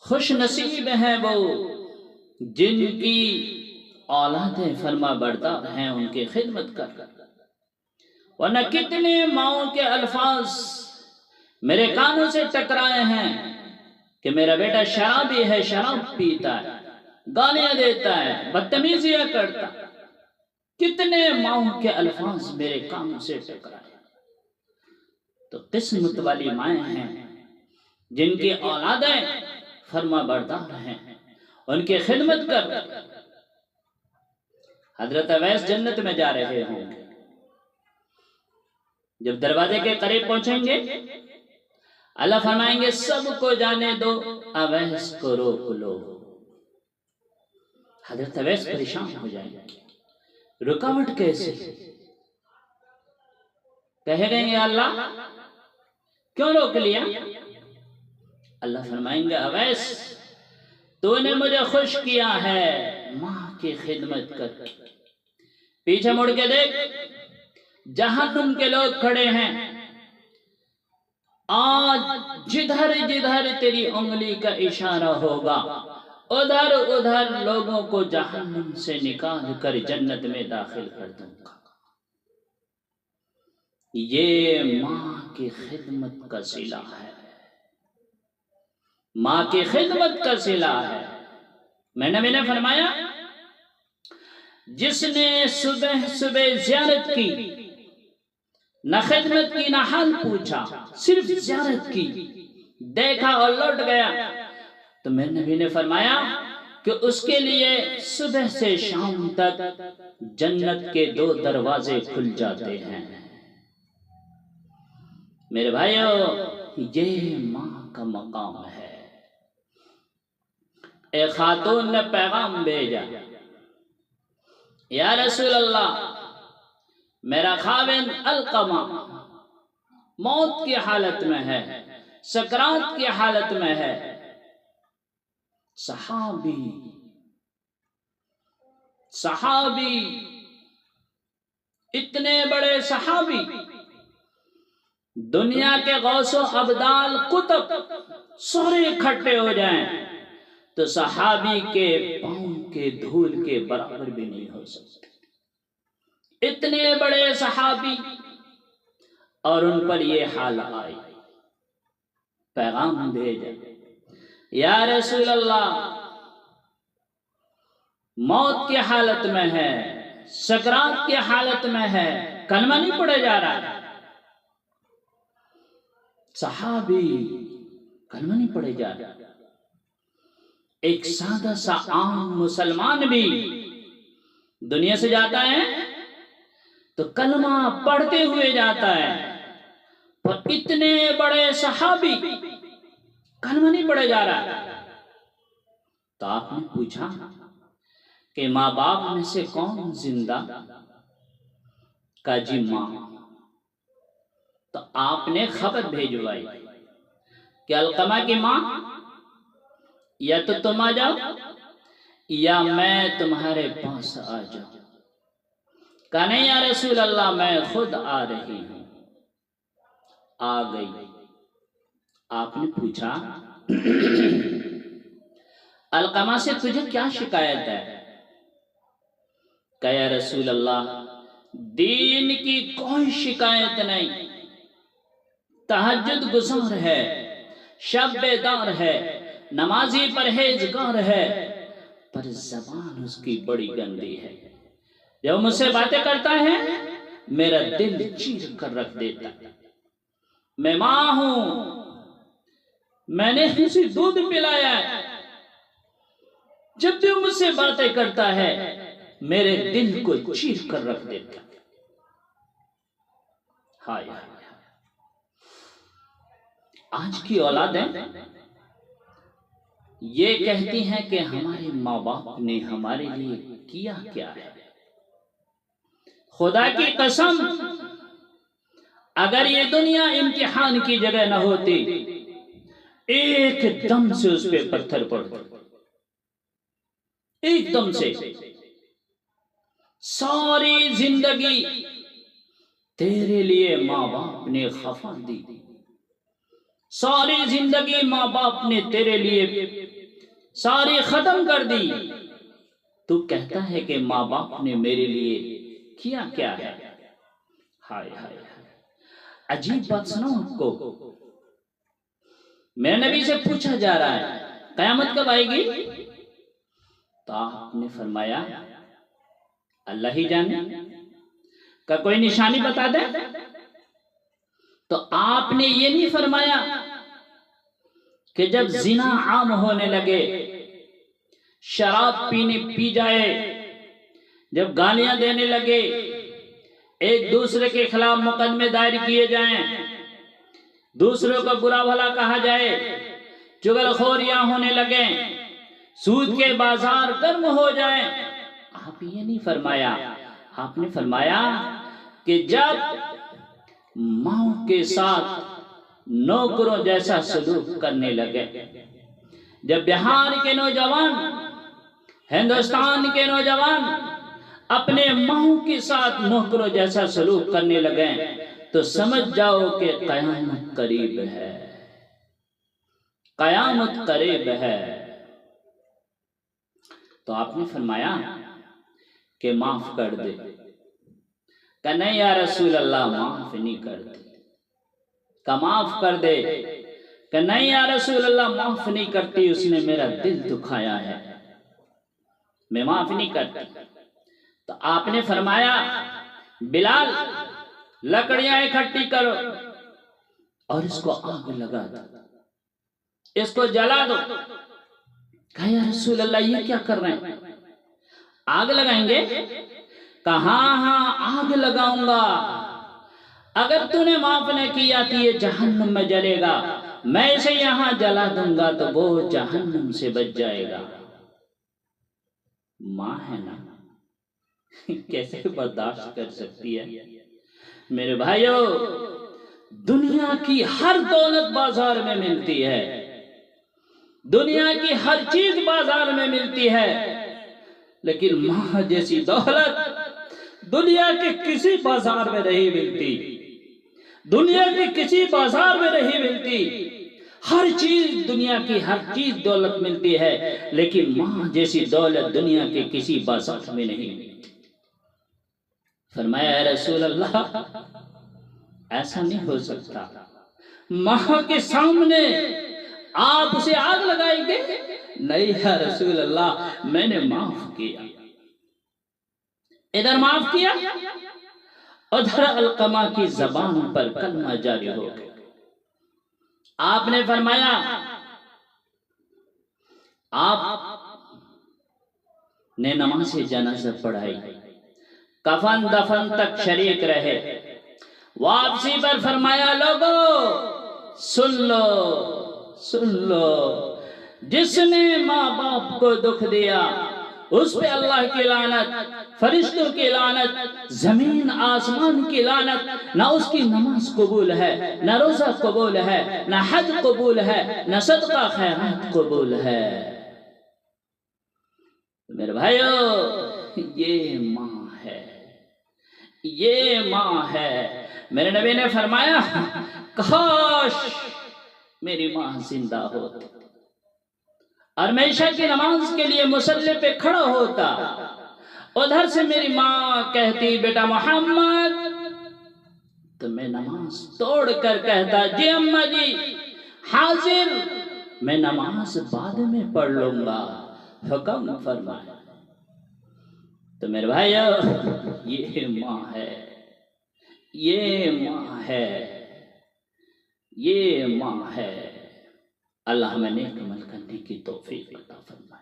خوش نصیب ہیں وہ جن کی اولادیں فرما بردار ہیں ان کی خدمت کر. ورنہ کتنے ماؤں کے الفاظ میرے کانوں سے ٹکرائے ہیں کہ میرا بیٹا شرابی ہے، شراب پیتا ہے، گالیاں دیتا ہے، بدتمیزیاں کرتا. کتنے ماؤں کے الفاظ میرے کانوں سے ٹکرائے. تو قسمت والی مائیں ہیں جن کی اولادیں فرما بردار ہیں، ان کی خدمت کر. حضرت اویس جنت میں جا رہے ہوں گے، جب دروازے کے قریب پہنچیں گے اللہ فرمائیں گے سب کو جانے دو، اویس کو روک لو. حضرت اویس پریشان ہو جائیں گے، رکاوٹ کیسے؟ کہے گئے یا اللہ کیوں روک لیا؟ اللہ فرمائیں گے اویس تو نے مجھے خوش کیا ہے ماں کی خدمت کر. پیچھے مڑ کے دیکھ، جہنم کے لوگ کھڑے ہیں. آج جدھر جدھر تیری انگلی کا اشارہ ہوگا ادھر ادھر لوگوں کو جہنم سے نکال کر جنت میں داخل کر دوں گا. یہ ماں کی خدمت کا صلہ ہے، ماں کی خدمت کا صلہ ہے. میں نبی نے فرمایا جس نے صبح صبح زیارت کی، نہ خدمت کی نہ حال پوچھا، صرف زیارت کی، دیکھا اور لوٹ گیا، تو میں نبی نے فرمایا کہ اس کے لیے صبح سے شام تک جنت کے 2 دروازے کھل جاتے ہیں. میرے بھائیو یہ ماں کا مقام ہے. ایک خاتون نے پیغام بھیجا، یا رسول اللہ میرا خاوند القمہ موت کی حالت میں ہے، سکرات کی حالت میں ہے. صحابی اتنے بڑے صحابی، دنیا کے غوث و ابدال قطب سارے اکٹھے ہو جائیں تو صحابی کے پاؤں کے دھول کے برابر بھی نہیں ہو سکتے. اتنے بڑے صحابی اور ان پر یہ حال آئی. پیغام بھیجا، یا رسول اللہ موت کی حالت میں ہے، سکرات کی حالت میں ہے، کلمہ نہیں پڑھے جا رہا. صحابی کلمہ نہیں پڑھے جا رہا. ایک سادہ سا عام مسلمان بھی دنیا سے جاتا ہے تو کلمہ پڑھتے ہوئے جاتا ہے، پر اتنے بڑے صحابی کلمہ نہیں پڑھے جا رہا. تو آپ نے پوچھا کہ ماں باپ میں سے کون زندہ؟ کہا جی ماں. تو آپ نے خبر بھیجوائی کہ القمہ کی ماں یا تو تم آ جاؤ یا میں تمہارے پاس آ جاؤں. کہا نہیں یا رسول اللہ میں خود آ رہی ہوں. آ گئی. آپ نے پوچھا القمہ سے تجھے کیا شکایت ہے؟ کہا یا رسول اللہ دین کی کوئی شکایت نہیں، تہجد گزار ہے، شب بیدار ہے، نمازی پرہیزگار ہے، پر زبان اس کی بڑی گندی ہے. جب مجھ سے باتیں کرتا ہے میرا دل چیر کر رکھ دیتا. میں ماں ہوں، میں نے اسے دودھ پلایا ہے، جب بھی مجھ سے باتیں کرتا ہے میرے دل کو چیر کر رکھ دیتا. ہائے آج کی اولادیں یہ کہتی ہیں کہ ہمارے ماں باپ نے ہمارے لیے کیا کیا ہے. خدا کی قسم اگر یہ دنیا امتحان کی جگہ نہ ہوتی ایک دم سے اس پہ پتھر پڑتا، ایک دم سے. ساری زندگی تیرے لیے ماں باپ نے خفا دی، ساری زندگی ماں باپ نے تیرے لیے ساری ختم کر دی، تو کہتا ہے کہ ماں باپ نے میرے لیے کیا کیا ہے۔ ہائے ہائے ہائے، عجیب بات سناؤں آپ کو، میرے نبی سے پوچھا جا رہا ہے قیامت کب آئے گی؟ تو آپ نے فرمایا اللہ ہی جانے، کا کوئی نشانی بتا دے؟ تو آپ نے یہ نہیں فرمایا کہ جب زنا عام ہونے لگے، شراب پینے پی جائے، جب گالیاں دینے لگے، ایک دوسرے کے خلاف مقدمے دائر کیے جائیں، دوسروں کو برا بھلا کہا جائے، چغل خوریاں ہونے لگیں، سود کے بازار گرم ہو جائیں، آپ یہ نہیں فرمایا، آپ نے فرمایا کہ جب ماں کے ساتھ نوکروں جیسا سلوک کرنے لگے، جب بہار کے نوجوان، ہندوستان کے نوجوان اپنے ماں کے ساتھ نوکروں جیسا سلوک کرنے لگے، تو سمجھ جاؤ کہ قیامت قریب ہے، قیامت قریب ہے۔ تو آپ نے فرمایا کہ معاف کر دے، کہ نہیں یا رسول اللہ معاف نہیں کرتے، کہ معاف کر دے، کہ نہیں یا رسول اللہ معاف نہیں کرتی، اس نے میرا دل دکھایا ہے، میں معاف نہیں کرتی۔ تو آپ نے فرمایا بلال لکڑیاں اکٹھی کرو اور اس کو آگ لگا دو، اس کو جلا دو۔ کہا یا رسول اللہ یہ کیا کر رہے ہیں، آگ لگائیں گے؟ کہا ہاں ہاں آگ لگاؤں گا، اگر تو نے معاف نہ کیا تو یہ جہنم میں جلے گا، میں اسے یہاں جلا دوں گا تو وہ جہنم سے بچ جائے گا۔ ماں ہے نا، کیسے برداشت کر سکتی ہے؟ میرے بھائیو، دنیا کی ہر دولت بازار میں ملتی ہے، دنیا کی ہر چیز بازار میں ملتی ہے، لیکن ماں جیسی دولت دنیا کے کسی بازار میں نہیں ملتی، دنیا کے کسی بازار میں نہیں ملتی۔ ہر چیز، دنیا کی ہر چیز دولت ملتی ہے، لیکن ماں جیسی دولت دنیا کے کسی بازار میں نہیں ملتی۔ فرمایا اے رسول اللہ ایسا نہیں ہو سکتا، ماں کے سامنے آپ اسے آگ لگائیں گے؟ نہیں یا رسول اللہ میں نے معاف کیا، ادھر معاف کیا، ادھر علقمہ کی زبان پر کلمہ جاری ہو گیا۔ آپ نے فرمایا آپ نے نماز جنازہ پڑھائی، کفن دفن تک شریک رہے، واپسی پر فرمایا لوگو سن لو سن لو، جس نے ماں باپ کو دکھ دیا اس پہ اللہ کی لعنت، فرشتوں کی لعنت، زمین آسمان کی لعنت، نہ اس کی نماز قبول ہے، نہ روزہ قبول ہے، نہ حج قبول ہے، نہ صدقہ خیرات قبول ہے۔ میرے بھائیو، یہ ماں ہے، یہ ماں ہے۔ میرے نبی نے فرمایا کاش میری ماں زندہ ہوتی اور میں عشاء کی نماز کے لیے مصلی پہ کھڑا ہوتا، ادھر سے میری ماں کہتی بیٹا محمد، تو میں نماز توڑ کر کہتا جی اماں جی حاضر، میں نماز بعد میں پڑھ لوں گا، حکم فرمایا۔ تو میرے بھائیو، یہ ماں ہے، یہ ماں ہے، یہ ماں ہے۔ اللہ ہمیں نیک عمل کرنے کی توفیق عطا فرمائے۔